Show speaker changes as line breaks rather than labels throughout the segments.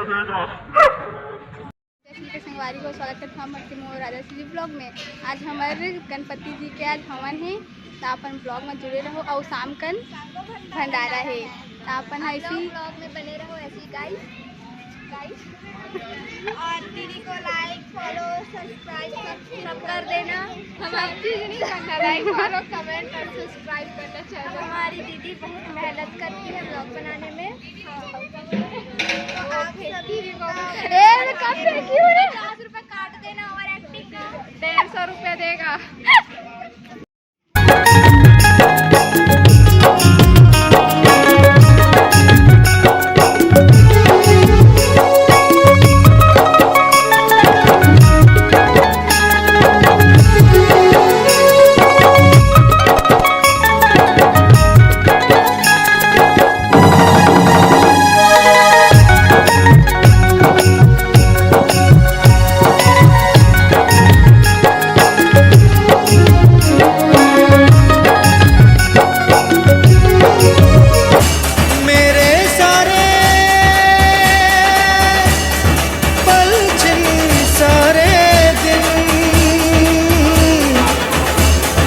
संगवारी को स्वागत करते हैं हमारे मोर राजा श्री ब्लॉग में। आज हमारे गणपति जी के आज हवन है, तो अपन ब्लॉग में जुड़े रहो। और शाम कन भंडारा है, तो अपन ऐसी ब्लॉग में बने रहो ऐसी गाइस। और दीदी को लाइक फॉलो सब्सक्राइब सब कर देना। हमारी चीज़ नहीं करना, लाइक फॉलो कमेंट और सब्सक्राइब करना चाहिए। हमारी दीदी बहुत मेहनत करती है ब्लॉग बनाने में। ₹50 काट देना और एक्टिंग का ₹150 देगा।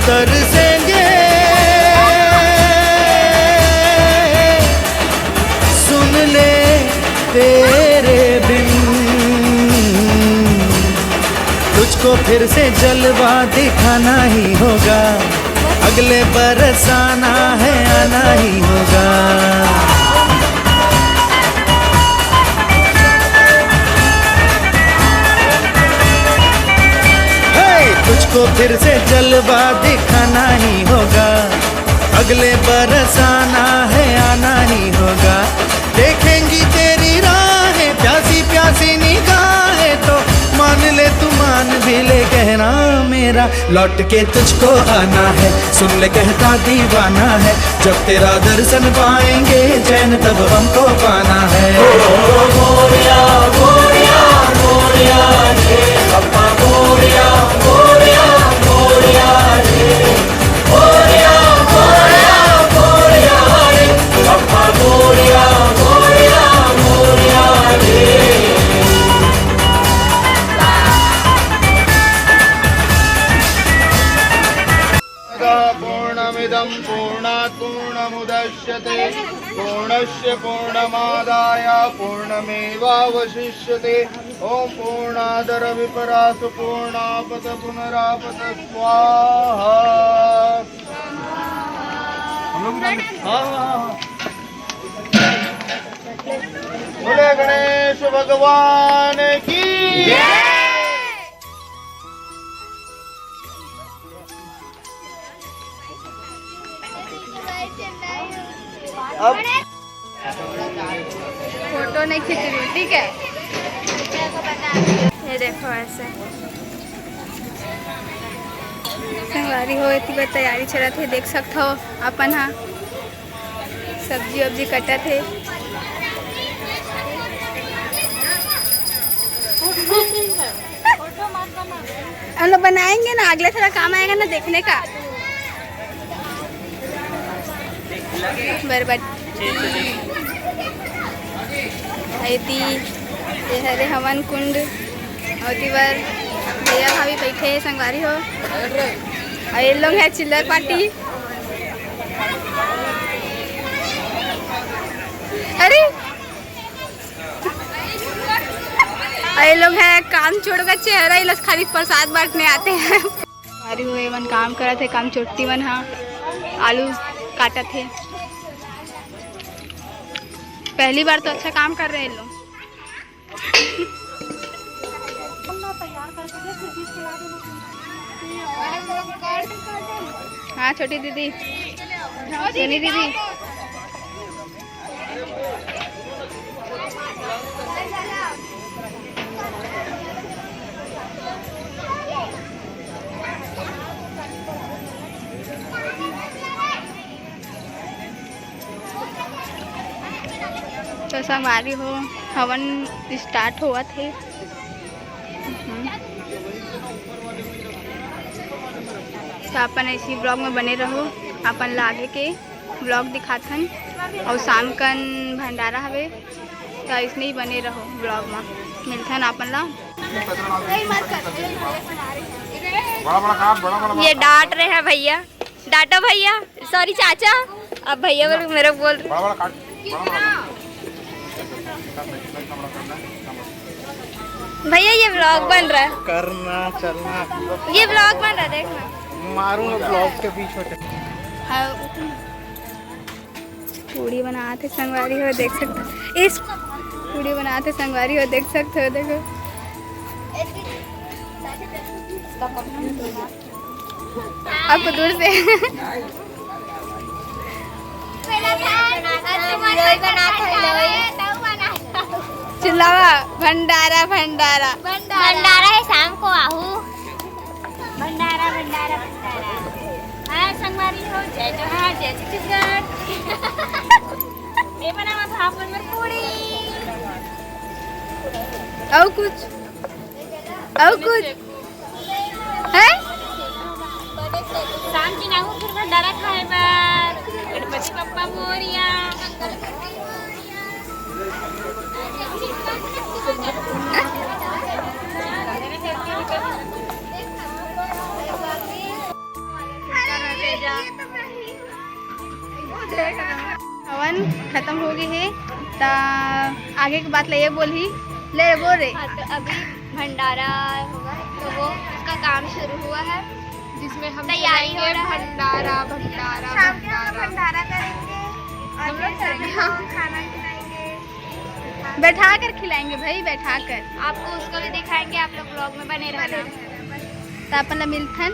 तरसेंगे सुन ले तेरे बिन, तुझको फिर से जलवा दिखाना ही होगा, अगले बरस आना है आना ही होगा। तुझको फिर से जलवा दिखाना ही होगा, अगले बरस आना है आना ही होगा। देखेंगी तेरी राहें प्यासी प्यासी निगाहें, तो मान ले तू मान भी ले कहना मेरा, लौट के तुझको आना है। सुन ले कहता दीवाना है, जब तेरा दर्शन पाएंगे चैन तब हमको पाना है। मोरिया मोरिया मोरिया रे अप्पा मोरिया मोरिया मोरिया रे, मोरिया मोरिया मोरिया रे अप्पा मोरिया मोरिया मोरिया रे। पूर्णमिदं पूर्णात् पूर्णमुदच्यते पूर्णस्य पूर्णमादाय पूर्णमेवावशिष्यते। ओम पूर्णादर विपरास पूर्णापत पुनरापत स्वाहा। बोले गणेश भगवान की अब
फोटो नहीं खींच रही, ठीक है? ये देखो ऐसे संगवारी हो इतनी तैयारी चला थे, देख सकते हो अपन। हाँ सब्जी वब्जी कटा थे। हम लोग बनाएंगे ना, अगले थोड़ा काम आएगा ना देखने का। बरबट्टी ये हरे हवन कुंड और दीवार भैया भाभी बैठे संगवारी हो, और ये लोग है चिल्लर पार्टी। अरे ये लोग है काम छोड़ का चेहरा, ये लोग खाली प्रसाद बांटने आते हैं। संगवारी हो एवन काम करा थे, काम चोटती मन। हाँ आलू काटा थे, पहली बार तो अच्छा काम कर रहे हैं लोग। हाँ छोटी दीदी, सोनी दीदी। तो संगवारी हो हवन स्टार्ट हुआ थे। तो अपन इसी ब्लॉग में बने रहो, अपन ला आगे के ब्लॉग दिखाथन। और शाम कन भंडारा हवे, तो इसने ही बने रहो ब्लॉग में। मिलते हैं अपन ला।
ये डांट रहे हैं भैया, डांटो भैया, सॉरी चाचा। अब भैया मेरे बोल रहे। भैया ये व्लॉग बन रहा है,
करना चलना
ये व्लॉग बन रहा है, देखना
मारूंगा ब्लॉग के बीच में।
पूड़ी बनाते संगवारी हो, देख सकते हो। इस पूड़ी बनाते संगवारी हो, देख सकते हो। देखो आपको दूर से चिल्लावा भंडारा भंडारा
भंडारा है शाम को आहू। भंडारा भंडारा भंडारा। हाँ संगवारी हो, जय जोहार, जय छत्तीसगढ़। ये बना था अपन में पूड़ी।
और कुछ है
शाम की नाहू फिर भंडारा खाए बार। गणपति बप्पा मोरिया।
हवन खत्म हो गई है तो आगे की बात ले ये बोल बोल रहे।
हाँ, तो अभी भंडारा होगा तो वो उसका काम शुरू हुआ है, जिसमें हम तैयारी हो रहा है।
भंडारा भंडारा
भंडारा करेंगे
हम लोग करेंगे। हाँ,
खाना खिलाएंगे,
बैठा कर खिलाएंगे भाई, बैठा कर।
आपको उसको भी दिखाएंगे। आप लोग ब्लॉग में बने रहना।
तो अपन मिलते हैं